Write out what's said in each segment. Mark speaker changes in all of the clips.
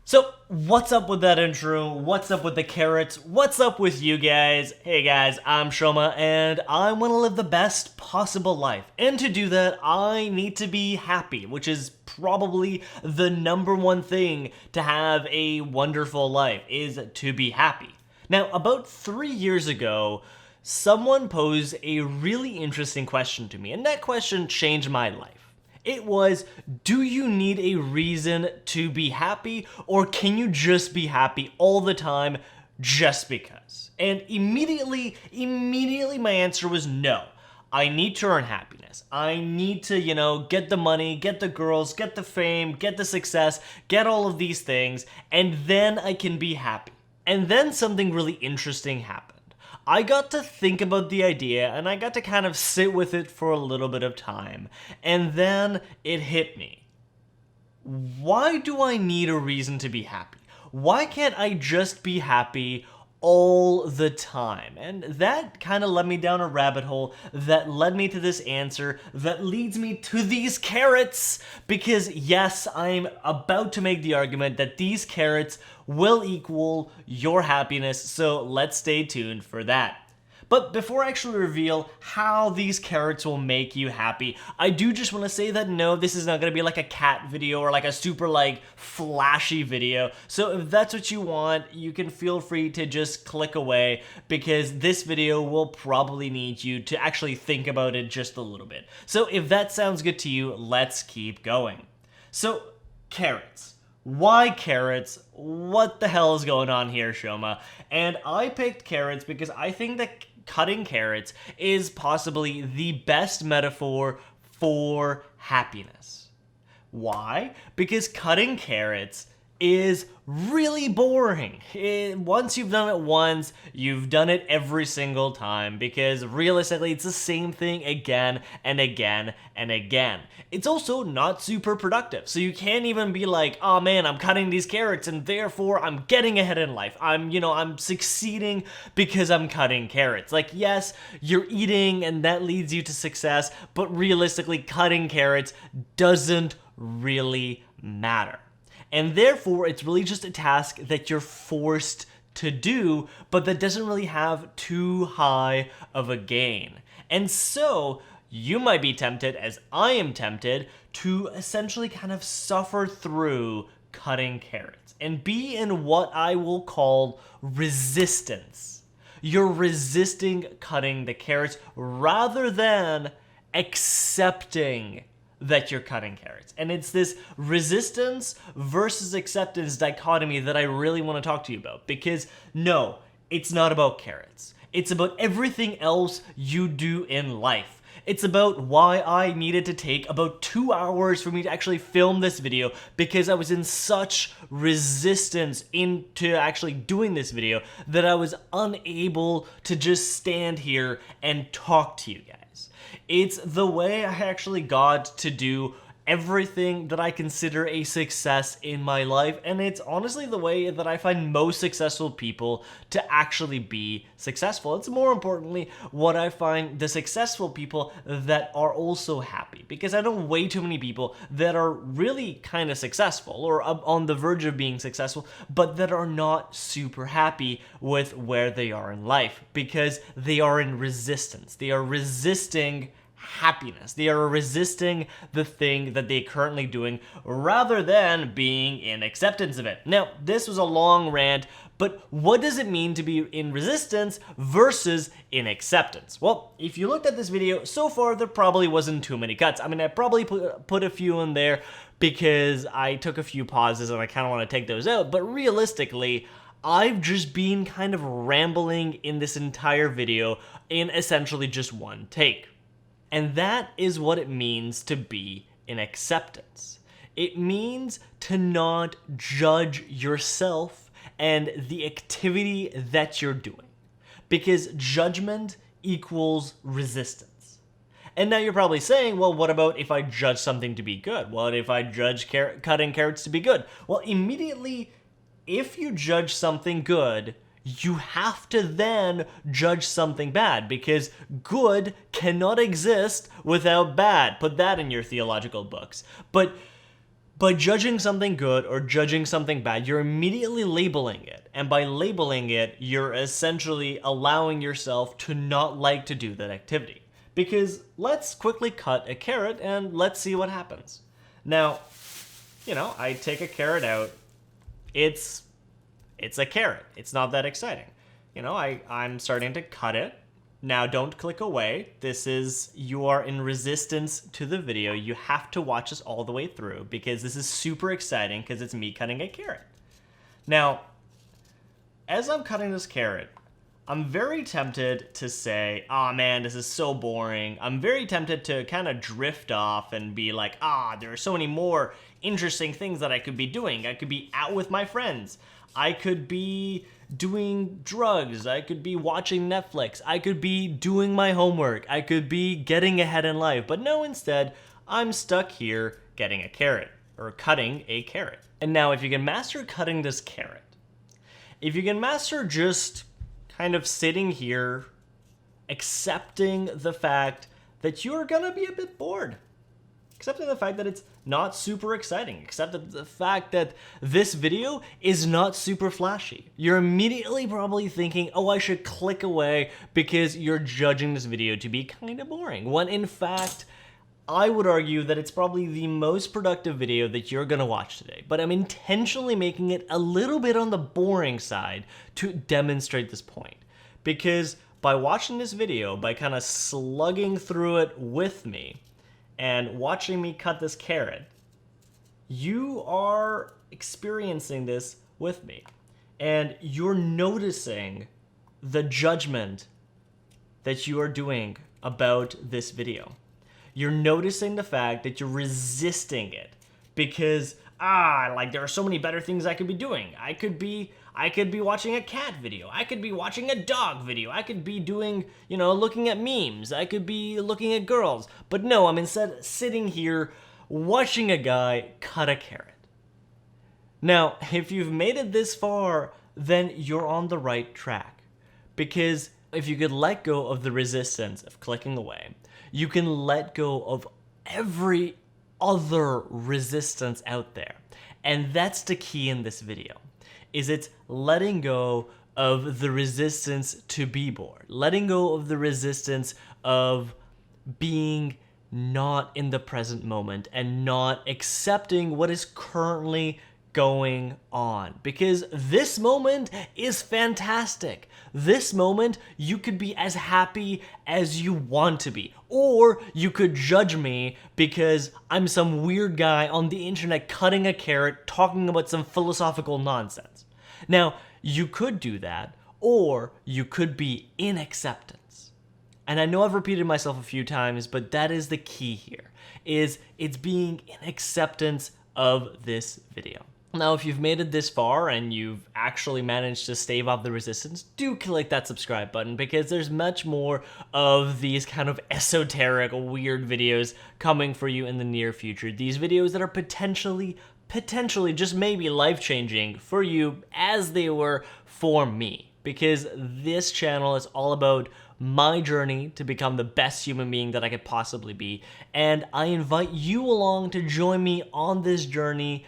Speaker 1: So, what's up with that intro? What's up with the carrots? What's up with you guys? Hey guys, I'm Shoma, and I want to live the best possible life. And to do that, I need to be happy, which is probably the number one thing to have a wonderful life, is to be happy. Now, about 3 years ago, someone posed a really interesting question to me, and that question changed my life. It was, do you need a reason to be happy, or can you just be happy all the time just because? And immediately my answer was no. I need to earn happiness. I need to, get the money, get the girls, get the fame, get the success, get all of these things, and then I can be happy. And then something really interesting happened. I got to think about the idea and I got to kind of sit with it for a little bit of time. And then it hit me. Why do I need a reason to be happy? Why can't I just be happy all the time? And that kind of led me down a rabbit hole that led me to this answer that leads me to these carrots. Because yes, I'm about to make the argument that these carrots will equal your happiness, so let's stay tuned for that. But before I actually reveal how these carrots will make you happy, I do just want to say that no, this is not going to be like a cat video or like a super flashy video. So if that's what you want, you can feel free to just click away, because this video will probably need you to actually think about it just a little bit. So if that sounds good to you, let's keep going. So, carrots. Why carrots? What the hell is going on here, Shoma? And I picked carrots because I think that cutting carrots is possibly the best metaphor for happiness. Why? Because cutting carrots is really boring. Once you've done it once, you've done it every single time, because realistically it's the same thing again and again and again. It's also not super productive, so you can't even be like, oh man, I'm cutting these carrots and therefore I'm getting ahead in life. I'm succeeding because I'm cutting carrots. Like, yes, you're eating and that leads you to success, but realistically cutting carrots doesn't really matter. And therefore, it's really just a task that you're forced to do, but that doesn't really have too high of a gain. And so, you might be tempted, as I am tempted, to essentially kind of suffer through cutting carrots and be in what I will call resistance. You're resisting cutting the carrots rather than accepting that you're cutting carrots. And it's this resistance versus acceptance dichotomy that I really want to talk to you about. Because no, it's not about carrots. It's about everything else you do in life. It's about why I needed to take about 2 hours for me to actually film this video, because I was in such resistance into actually doing this video that I was unable to just stand here and talk to you guys. It's the way I actually got to do everything that I consider a success in my life, and it's honestly the way that I find most successful people to actually be successful. It's more importantly what I find the successful people that are also happy, because I know way too many people that are really kind of successful or on the verge of being successful, but that are not super happy with where they are in life because they are in resistance. They are resisting happiness. They are resisting the thing that they're currently doing rather than being in acceptance of it. Now, this was a long rant, but what does it mean to be in resistance versus in acceptance? Well, if you looked at this video so far, there probably wasn't too many cuts. I mean, I probably put a few in there because I took a few pauses and I kind of want to take those out, but realistically, I've just been kind of rambling in this entire video in essentially just one take. And that is what it means to be in acceptance. It means to not judge yourself and the activity that you're doing, because judgment equals resistance. And now you're probably saying, well, what about if I judge something to be good? What if I judge cutting carrots to be good? Well, immediately, if you judge something good, you have to then judge something bad, because good cannot exist without bad. Put that in your theological books. But By judging something good or judging something bad, you're immediately labeling it. And by labeling it, you're essentially allowing yourself to not like to do that activity. Because let's quickly cut a carrot and let's see what happens. Now, I take a carrot out. It's a carrot. It's not that exciting. I'm starting to cut it. Now don't click away. You are in resistance to the video. You have to watch this all the way through because this is super exciting because it's me cutting a carrot. Now, as I'm cutting this carrot, I'm very tempted to say, oh man, this is so boring. I'm very tempted to kind of drift off and be like, there are so many more interesting things that I could be doing. I could be out with my friends. I could be doing drugs. I could be watching Netflix. I could be doing my homework. I could be getting ahead in life. But no, instead, I'm stuck here getting a carrot or cutting a carrot. And now if you can master cutting this carrot, if you can master just kind of sitting here, accepting the fact that you're gonna be a bit bored, accepting the fact that it's not super exciting, accepting the fact that this video is not super flashy. You're immediately probably thinking, oh, I should click away because you're judging this video to be kind of boring. When in fact, I would argue that it's probably the most productive video that you're gonna watch today, but I'm intentionally making it a little bit on the boring side to demonstrate this point. Because by watching this video, by kind of slugging through it with me, and watching me cut this carrot, you are experiencing this with me. And you're noticing the judgment that you are doing about this video. You're noticing the fact that you're resisting it because, there are so many better things I could be doing. I could be watching a cat video. I could be watching a dog video. I could be doing, looking at memes. I could be looking at girls. But no, I'm instead sitting here watching a guy cut a carrot. Now, if you've made it this far, then you're on the right track. Because if you could let go of the resistance of clicking away, you can let go of every other resistance out there. And that's the key in this video, is it's letting go of the resistance to be bored, letting go of the resistance of being not in the present moment and not accepting what is currently going on. Because this moment is fantastic. This moment, you could be as happy as you want to be. Or you could judge me because I'm some weird guy on the internet cutting a carrot, talking about some philosophical nonsense. Now, you could do that, or you could be in acceptance. And I know I've repeated myself a few times, but that is the key here, is it's being in acceptance of this video. Now, if you've made it this far and you've actually managed to stave off the resistance, do click that subscribe button because there's much more of these kind of esoteric, weird videos coming for you in the near future. These videos that are potentially, just maybe life-changing for you as they were for me. Because this channel is all about my journey to become the best human being that I could possibly be. And I invite you along to join me on this journey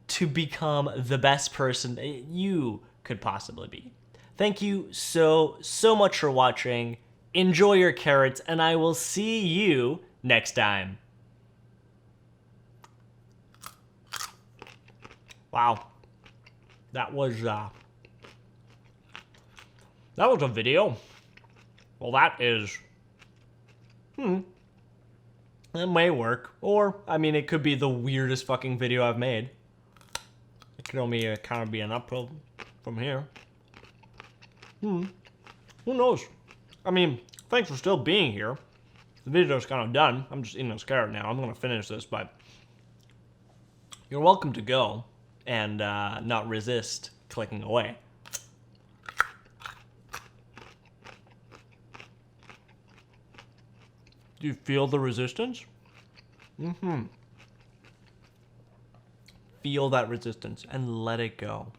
Speaker 1: to become the best person that you could possibly be. Thank you so much for watching. Enjoy your carrots, and I will see you next time. Wow. That was a video. Well, that is... That may work. Or, it could be the weirdest fucking video I've made. It could only kind of be an upload from here. Who knows? Thanks for still being here. The video's kind of done. I'm just eating this carrot now. I'm going to finish this, but... You're welcome to go and not resist clicking away. Do you feel the resistance? Feel that resistance and let it go.